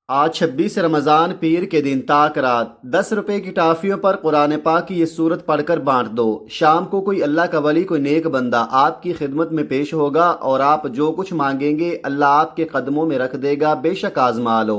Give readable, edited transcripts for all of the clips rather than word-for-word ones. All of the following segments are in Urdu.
آج 26 رمضان پیر کے دن تاک رات 10 روپے کی ٹافیوں پر قرآن پاک کی یہ صورت پڑھ کر بانٹ دو۔ شام کو کوئی اللہ کا ولی، کوئی نیک بندہ آپ کی خدمت میں پیش ہوگا اور آپ جو کچھ مانگیں گے اللہ آپ کے قدموں میں رکھ دے گا، بے شک آزما لو۔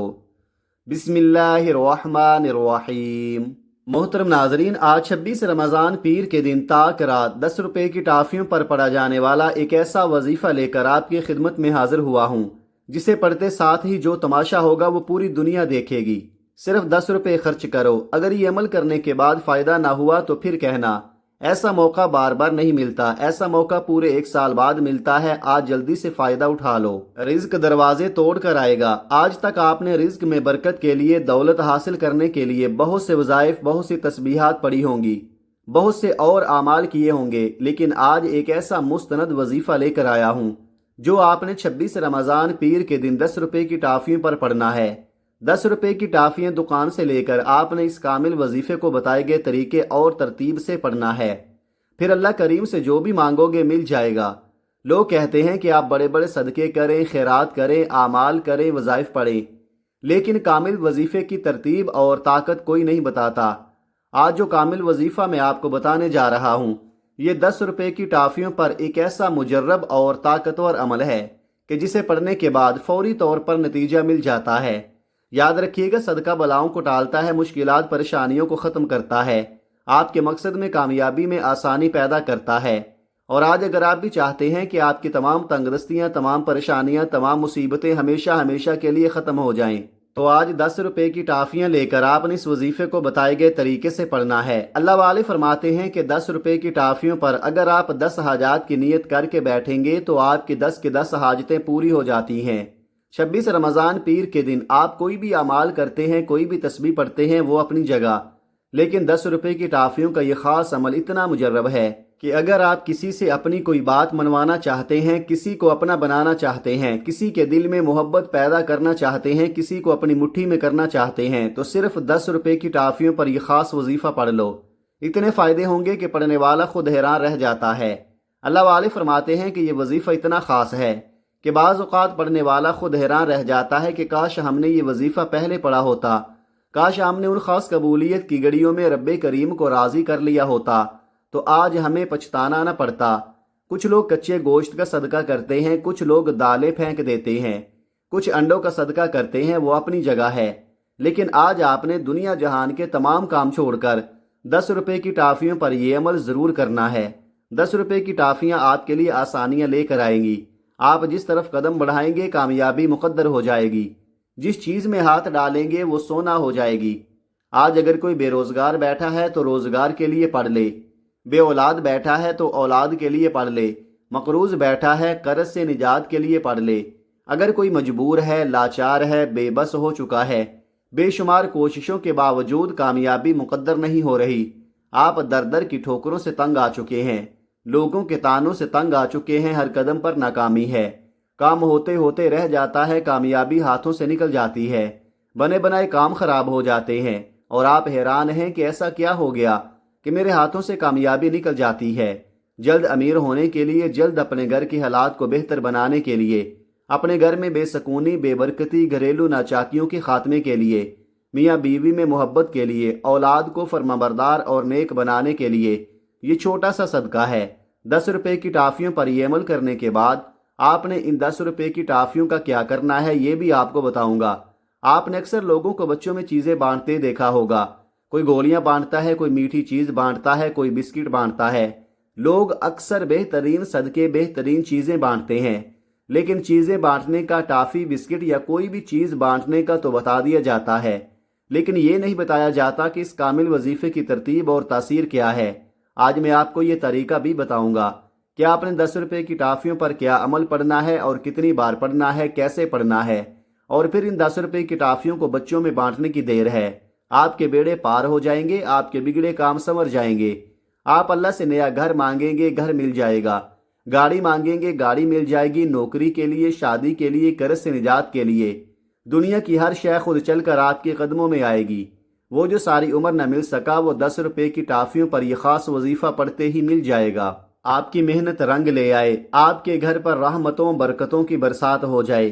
بسم اللہ الرحمن الرحیم۔ محترم ناظرین، آج 26 رمضان پیر کے دن تاک رات 10 روپے کی ٹافیوں پر پڑھا جانے والا ایک ایسا وظیفہ لے کر آپ کی خدمت میں حاضر ہوا ہوں جسے پڑھتے ساتھ ہی جو تماشا ہوگا وہ پوری دنیا دیکھے گی۔ صرف 10 روپے خرچ کرو، اگر یہ عمل کرنے کے بعد فائدہ نہ ہوا تو پھر کہنا ایسا موقع بار بار نہیں ملتا، ایسا موقع پورے 1 سال بعد ملتا ہے، آج جلدی سے فائدہ اٹھا لو۔ رزق دروازے توڑ کر آئے گا۔ آج تک آپ نے رزق میں برکت کے لیے، دولت حاصل کرنے کے لیے بہت سے وظائف، بہت سی تسبیحات پڑھی ہوں گی، بہت سے اور اعمال کیے ہوں گے، لیکن آج ایک ایسا مستند وظیفہ لے کر آیا ہوں جو آپ نے 26 رمضان پیر کے دن 10 روپے کی ٹافیوں پر پڑھنا ہے۔ 10 روپے کی ٹافیاں دکان سے لے کر آپ نے اس کامل وظیفے کو بتائے گئے طریقے اور ترتیب سے پڑھنا ہے، پھر اللہ کریم سے جو بھی مانگو گے مل جائے گا۔ لوگ کہتے ہیں کہ آپ بڑے بڑے صدقے کریں، خیرات کریں، اعمال کریں، وظائف پڑھیں، لیکن کامل وظیفے کی ترتیب اور طاقت کوئی نہیں بتاتا۔ آج جو کامل وظیفہ میں آپ کو بتانے جا رہا ہوں، یہ 10 روپے کی ٹافیوں پر ایک ایسا مجرب اور طاقتور عمل ہے کہ جسے پڑھنے کے بعد فوری طور پر نتیجہ مل جاتا ہے۔ یاد رکھیے گا، صدقہ بلاؤں کو ٹالتا ہے، مشکلات پریشانیوں کو ختم کرتا ہے، آپ کے مقصد میں کامیابی میں آسانی پیدا کرتا ہے۔ اور آج اگر آپ بھی چاہتے ہیں کہ آپ کی تمام تنگدستیاں، تمام پریشانیاں، تمام مصیبتیں ہمیشہ ہمیشہ کے لیے ختم ہو جائیں، تو آج 10 روپے کی ٹافیاں لے کر آپ نے اس وظیفے کو بتائے گئے طریقے سے پڑھنا ہے۔ اللہ والے فرماتے ہیں کہ 10 روپے کی ٹافیوں پر اگر آپ 10 حاجات کی نیت کر کے بیٹھیں گے تو آپ کی 10 حاجتیں پوری ہو جاتی ہیں۔ 26 رمضان پیر کے دن آپ کوئی بھی اعمال کرتے ہیں، کوئی بھی تسبیح پڑھتے ہیں، وہ اپنی جگہ، لیکن 10 روپے کی ٹافیوں کا یہ خاص عمل اتنا مجرب ہے کہ اگر آپ کسی سے اپنی کوئی بات منوانا چاہتے ہیں، کسی کو اپنا بنانا چاہتے ہیں، کسی کے دل میں محبت پیدا کرنا چاہتے ہیں، کسی کو اپنی مٹھی میں کرنا چاہتے ہیں، تو صرف 10 روپے کی ٹافیوں پر یہ خاص وظیفہ پڑھ لو۔ اتنے فائدے ہوں گے کہ پڑھنے والا خود حیران رہ جاتا ہے۔ اللہ والے فرماتے ہیں کہ یہ وظیفہ اتنا خاص ہے کہ بعض اوقات پڑھنے والا خود حیران رہ جاتا ہے کہ کاش ہم نے یہ وظیفہ پہلے پڑھا ہوتا، کاش ہم نے ان خاص قبولیت کی گھڑیوں میں رب کریم کو راضی کر لیا ہوتا تو آج ہمیں پچھتانا نہ پڑتا۔ کچھ لوگ کچے گوشت کا صدقہ کرتے ہیں، کچھ لوگ دالیں پھینک دیتے ہیں، کچھ انڈوں کا صدقہ کرتے ہیں، وہ اپنی جگہ ہے، لیکن آج آپ نے دنیا جہان کے تمام کام چھوڑ کر 10 روپے کی ٹافیوں پر یہ عمل ضرور کرنا ہے۔ 10 روپے کی ٹافیاں آپ کے لیے آسانیاں لے کر آئیں گی۔ آپ جس طرف قدم بڑھائیں گے کامیابی مقدر ہو جائے گی، جس چیز میں ہاتھ ڈالیں گے وہ سونا ہو جائے گی۔ آج اگر کوئی بے روزگار بیٹھا ہے تو روزگار کے لیے پڑھ لے، بے اولاد بیٹھا ہے تو اولاد کے لیے پڑھ لے، مقروض بیٹھا ہے قرض سے نجات کے لیے پڑھ لے، اگر کوئی مجبور ہے، لاچار ہے، بے بس ہو چکا ہے، بے شمار کوششوں کے باوجود کامیابی مقدر نہیں ہو رہی، آپ در در کی ٹھوکروں سے تنگ آ چکے ہیں، لوگوں کے طعنوں سے تنگ آ چکے ہیں، ہر قدم پر ناکامی ہے، کام ہوتے ہوتے رہ جاتا ہے، کامیابی ہاتھوں سے نکل جاتی ہے، بنے بنائے کام خراب ہو جاتے ہیں، اور آپ حیران ہیں کہ ایسا کیا ہو گیا کہ میرے ہاتھوں سے کامیابی نکل جاتی ہے۔ جلد امیر ہونے کے لیے، جلد اپنے گھر کے حالات کو بہتر بنانے کے لیے، اپنے گھر میں بے سکونی، بے برکتی، گھریلو ناچاکیوں کے خاتمے کے لیے، میاں بیوی میں محبت کے لیے، اولاد کو فرمانبردار اور نیک بنانے کے لیے یہ چھوٹا سا صدقہ ہے۔ 10 روپے کی ٹافیوں پر یہ عمل کرنے کے بعد آپ نے ان 10 روپے کی ٹافیوں کا کیا کرنا ہے یہ بھی آپ کو بتاؤں گا۔ آپ نے اکثر لوگوں کو بچوں میں چیزیں بانٹتے دیکھا ہوگا، کوئی گولیاں بانٹتا ہے، کوئی میٹھی چیز بانٹتا ہے، کوئی بسکٹ بانٹتا ہے۔ لوگ اکثر بہترین صدقے، بہترین چیزیں بانٹتے ہیں، لیکن چیزیں بانٹنے کا، ٹافی، بسکٹ یا کوئی بھی چیز بانٹنے کا تو بتا دیا جاتا ہے، لیکن یہ نہیں بتایا جاتا کہ اس کامل وظیفے کی ترتیب اور تاثیر کیا ہے۔ آج میں آپ کو یہ طریقہ بھی بتاؤں گا کہ آپ نے 10 روپے کی ٹافیوں پر کیا عمل پڑھنا ہے اور کتنی بار پڑھنا ہے، کیسے پڑھنا ہے، اور پھر ان 10 روپے کی ٹافیوں کو بچوں میں بانٹنے کی دیر ہے۔ آپ کے بیڑے پار ہو جائیں گے، آپ کے بگڑے کام سنور جائیں گے۔ آپ اللہ سے نیا گھر مانگیں گے، گھر مل جائے گا، گاڑی مانگیں گے، گاڑی مل جائے گی، نوکری کے لیے، شادی کے لیے، قرض سے نجات کے لیے، دنیا کی ہر شے خود چل کر آپ کے قدموں میں آئے گی۔ وہ جو ساری عمر نہ مل سکا وہ 10 روپے کی ٹافیوں پر یہ خاص وظیفہ پڑھتے ہی مل جائے گا۔ آپ کی محنت رنگ لے آئے، آپ کے گھر پر رحمتوں برکتوں کی برسات ہو جائے،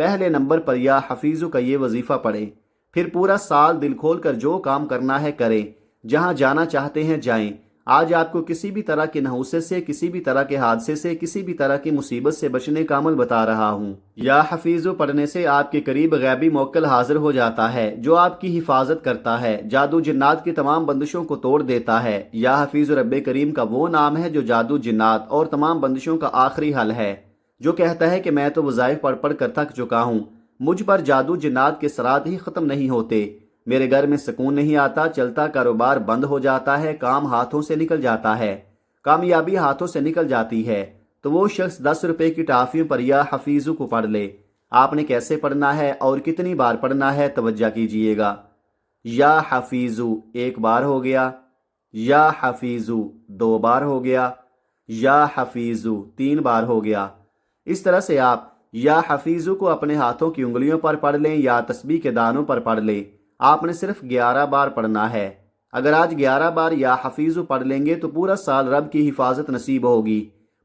پہلے نمبر پر یا حفیظو کا یہ وظیفہ پڑھیں، پھر پورا سال دل کھول کر جو کام کرنا ہے کریں، جہاں جانا چاہتے ہیں جائیں۔ آج آپ کو کسی بھی طرح کے نحوست سے، کسی بھی طرح کے حادثے سے، کسی بھی طرح کی مصیبت سے بچنے کا عمل بتا رہا ہوں۔ یا حفیظو پڑھنے سے آپ کے قریب غیبی موکل حاضر ہو جاتا ہے جو آپ کی حفاظت کرتا ہے، جادو جنات کی تمام بندشوں کو توڑ دیتا ہے۔ یا حفیظ رب کریم کا وہ نام ہے جو جادو جنات اور تمام بندشوں کا آخری حل ہے، جو کہتا ہے کہ میں تو وظائف پڑھ پڑھ کر تھک چکا ہوں، مجھ پر جادو جنات کے سرات ہی ختم نہیں ہوتے، میرے گھر میں سکون نہیں آتا، چلتا کاروبار بند ہو جاتا ہے، کام ہاتھوں سے نکل جاتا ہے، کامیابی ہاتھوں سے نکل جاتی ہے، تو وہ شخص 10 روپے کی ٹافیوں پر یا حفیظو کو پڑھ لے۔ آپ نے کیسے پڑھنا ہے اور کتنی بار پڑھنا ہے توجہ کیجئے گا۔ یا حفیظو ایک بار ہو گیا، یا حفیظو 2 بار ہو گیا، یا حفیظو 3 بار ہو گیا۔ اس طرح سے آپ یا حفیظو کو اپنے ہاتھوں کی انگلیوں پر پڑھ لیں یا تسبیح کے دانوں پر پڑھ لیں۔ آپ نے صرف 11 بار پڑھنا ہے۔ اگر آج 11 بار یا حفیظو پڑھ لیں گے تو پورا سال رب کی حفاظت نصیب ہوگی،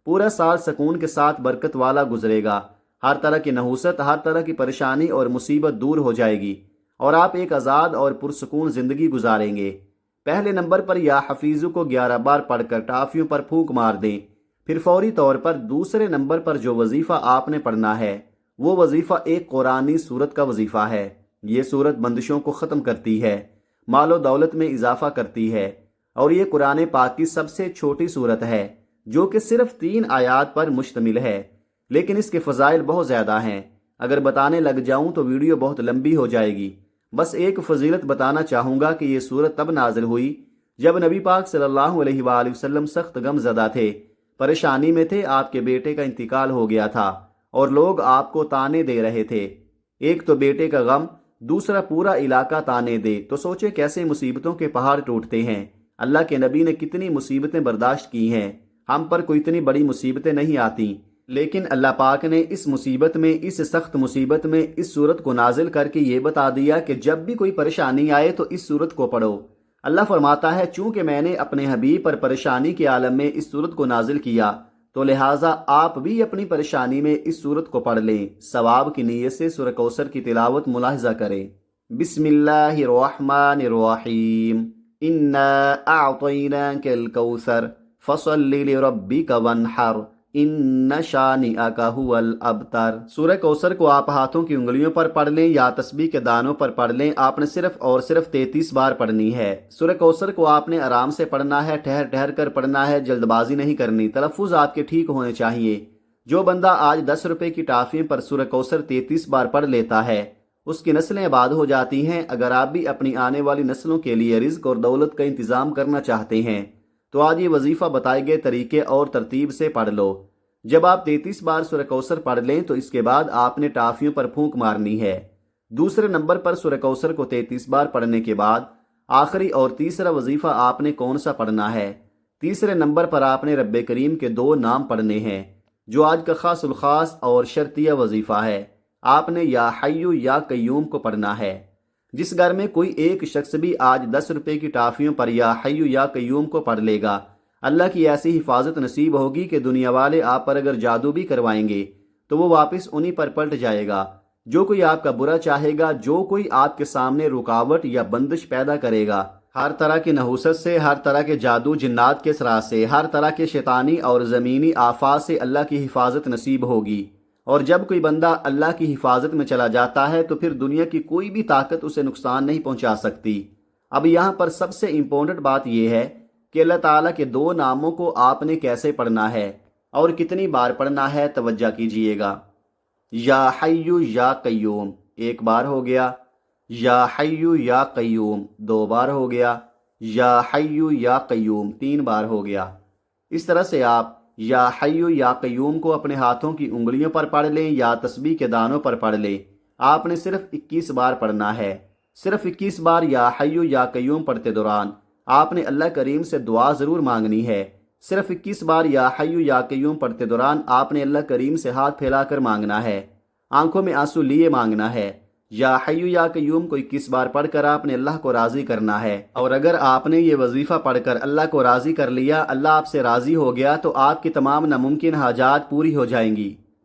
پورا سال سکون کے ساتھ برکت والا گزرے گا، ہر طرح کی نحوست، ہر طرح کی پریشانی اور مصیبت دور ہو جائے گی اور آپ ایک آزاد اور پرسکون زندگی گزاریں گے۔ پہلے نمبر پر یا حفیظو کو 11 بار پڑھ کر ٹافیوں پر پھونک مار دیں، پھر فوری طور پر دوسرے نمبر پر جو وظیفہ آپ نے پڑھنا ہے وہ وظیفہ ایک قرآنی سورت کا وظیفہ ہے۔ یہ سورت بندشوں کو ختم کرتی ہے، مال و دولت میں اضافہ کرتی ہے، اور یہ قرآن پاک کی سب سے چھوٹی سورت ہے جو کہ صرف 3 آیات پر مشتمل ہے، لیکن اس کے فضائل بہت زیادہ ہیں۔ اگر بتانے لگ جاؤں تو ویڈیو بہت لمبی ہو جائے گی۔ بس ایک فضیلت بتانا چاہوں گا کہ یہ سورت تب نازل ہوئی جب نبی پاک صلی اللہ علیہ وآلہ وسلم سخت غم زدہ تھے، پریشانی میں تھے، آپ کے بیٹے کا انتقال ہو گیا تھا اور لوگ آپ کو تانے دے رہے تھے۔ ایک تو بیٹے کا غم، دوسرا پورا علاقہ تانے دے، تو سوچے کیسے مصیبتوں کے پہاڑ ٹوٹتے ہیں۔ اللہ کے نبی نے کتنی مصیبتیں برداشت کی ہیں، ہم پر کوئی اتنی بڑی مصیبتیں نہیں آتی، لیکن اللہ پاک نے اس مصیبت میں، اس سخت مصیبت میں اس صورت کو نازل کر کے یہ بتا دیا کہ جب بھی کوئی پریشانی آئے تو اس صورت کو پڑھو۔ اللہ فرماتا ہے چونکہ میں نے اپنے حبیب پر پریشانی کے عالم میں اس صورت کو نازل کیا تو لہٰذا آپ بھی اپنی پریشانی میں اس صورت کو پڑھ لیں۔ ثواب کی نیت سے سورہ کوثر کی تلاوت ملاحظہ کریں۔ بسم اللہ الرحمن الرحیم، انا اعطیناک الکوثر فصل لربک وانحر ان شانئک ھو الابتر۔ سورہ کوثر کو آپ ہاتھوں کی انگلیوں پر پڑھ لیں یا تسبیح کے دانوں پر پڑھ لیں، آپ نے صرف اور صرف 33 بار پڑھنی ہے۔ سورہ کوثر کو آپ نے آرام سے پڑھنا ہے، ٹھہر ٹھہر کر پڑھنا ہے، جلد بازی نہیں کرنی، تلفظ آپ کے ٹھیک ہونے چاہیے۔ جو بندہ آج 10 روپے کی ٹافیوں پر سورہ کوثر 33 بار پڑھ لیتا ہے اس کی نسلیں آباد ہو جاتی ہیں۔ اگر آپ بھی اپنی آنے والی نسلوں کے لیے رزق اور دولت کا انتظام کرنا چاہتے ہیں تو آج یہ وظیفہ بتائے گئے طریقے اور ترتیب سے پڑھ لو۔ جب آپ 33 بار سورہ کوثر پڑھ لیں تو اس کے بعد آپ نے ٹافیوں پر پھونک مارنی ہے۔ دوسرے نمبر پر سورہ کوثر کو 33 بار پڑھنے کے بعد آخری اور تیسرا وظیفہ آپ نے کون سا پڑھنا ہے؟ تیسرے نمبر پر آپ نے رب کریم کے 2 نام پڑھنے ہیں جو آج کا خاص الخاص اور شرطیہ وظیفہ ہے۔ آپ نے یا حیو یا قیوم کو پڑھنا ہے۔ جس گھر میں کوئی ایک شخص بھی آج 10 روپے کی ٹافیوں پر یا حیو یا قیوم کو پڑھ لے گا، اللہ کی ایسی حفاظت نصیب ہوگی کہ دنیا والے آپ پر اگر جادو بھی کروائیں گے تو وہ واپس انہی پر پلٹ جائے گا۔ جو کوئی آپ کا برا چاہے گا، جو کوئی آپ کے سامنے رکاوٹ یا بندش پیدا کرے گا، ہر طرح کی نحوست سے، ہر طرح کے جادو جنات کے سرا سے، ہر طرح کے شیطانی اور زمینی آفات سے اللہ کی حفاظت نصیب ہوگی۔ اور جب کوئی بندہ اللہ کی حفاظت میں چلا جاتا ہے تو پھر دنیا کی کوئی بھی طاقت اسے نقصان نہیں پہنچا سکتی۔ اب یہاں پر سب سے امپورٹنٹ بات یہ ہے کہ اللہ تعالیٰ کے 2 ناموں کو آپ نے کیسے پڑھنا ہے اور کتنی بار پڑھنا ہے توجہ کیجئے گا۔ یا حیو یا قیوم 1 بار ہو گیا، یا حیو یا قیوم 2 بار ہو گیا، یا حیو یا قیوم 3 بار ہو گیا۔ اس طرح سے آپ یا حیو یا قیوم کو اپنے ہاتھوں کی انگلیوں پر پڑھ لیں یا تسبیح کے دانوں پر پڑھ لیں۔ آپ نے صرف 21 بار پڑھنا ہے۔ صرف 21 بار یا حیو یا قیوم پڑھتے دوران آپ نے اللہ کریم سے دعا ضرور مانگنی ہے۔ صرف 21 بار یا حیو یا قیوم پڑھتے دوران آپ نے اللہ کریم سے ہاتھ پھیلا کر مانگنا ہے، آنکھوں میں آنسو لیے مانگنا ہے۔ یا حیو یا قیوم کو 21 بار پڑھ کر آپ نے اللہ کو راضی کرنا ہے، اور اگر آپ نے یہ وظیفہ پڑھ کر اللہ کو راضی کر لیا، اللہ آپ سے راضی ہو گیا، تو آپ کی تمام ناممکن حاجات پوری ہو جائیں گی۔